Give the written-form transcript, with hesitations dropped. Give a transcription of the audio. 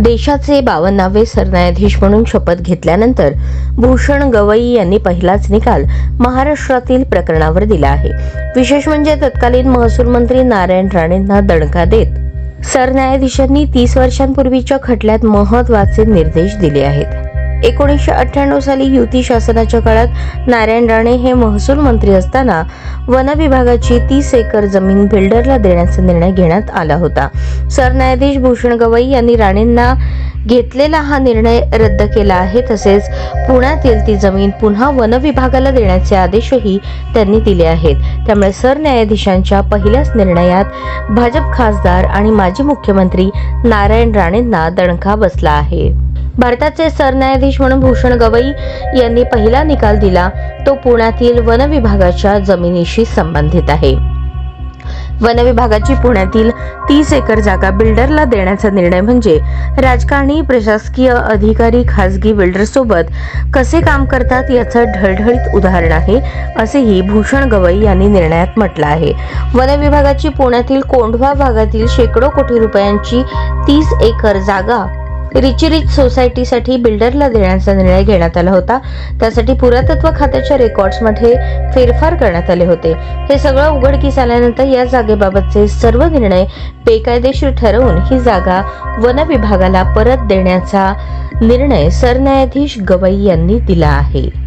देशाचे 52वे सरन्यायाधीश म्हणून शपथ घेतल्यानंतर भूषण गवई यांनी पहिलाच निकाल महाराष्ट्रातील प्रकरणावर दिला आहे। विशेष म्हणजे तत्कालीन महसूल मंत्री नारायण राणेंना दणका देत सरन्यायाधीशांनी 30 वर्षांपूर्वीच्या खटल्यात महत्त्वाचे निर्देश दिले आहेत। 1998 साली युती शासनाच्या काळात नारायण राणे हे महसूल मंत्री असताना वन विभागाची 30 एकर जमीन बिल्डरला देण्याचा निर्णय घेण्यात आला होता। सरन्यायाधीश भूषण गवई यांनी राणेंना घेतलेला हा निर्णय रद्द केला आहे। तसेच पुण्यातील ती जमीन पुन्हा वन विभागाला देण्याचे आदेशही त्यांनी दिले आहेत। त्यामुळे सरन्यायाधीशांच्या पहिल्याच निर्णयात भाजप खासदार आणि माजी मुख्यमंत्री नारायण राणेंना दणका बसला आहे। भारताचे सरन्यायाधीश म्हणून भूषण गवई यांनी पहिला निकाल दिला तो पुण्यातील वन विभागाच्या जमिनीशी संबंधित आहे। वन विभागाची पुण्यातील 30 एकर जागा बिल्डरला देण्याचा निर्णय म्हणजे राजकारणी, प्रशासकीय अधिकारी खासगी बिल्डरसोबत कसे काम करतात याचं ढळढळीत उदाहरण आहे, असेही भूषण गवई यांनी निर्णयात म्हटलं आहे। वन विभागाची पुण्यातील कोंढवा भागातील शेकडो कोटी रुपयांची 30 एकर जागा रिच सोसायटीसाठी बिल्डरला देण्याचा निर्णय घेण्यात आला होता। त्यासाठी पुरातत्व खात्याच्या रेकॉर्ड्समध्ये फेरफार करण्यात आले होते। हे सगळं उघडकीस आल्यानंतर या जागेबाबतचे सर्व निर्णय बेकायदेशीर ठरवून ही जागा वन विभागाला परत देण्याचा निर्णय सरन्यायाधीश गवई यांनी दिला आहे।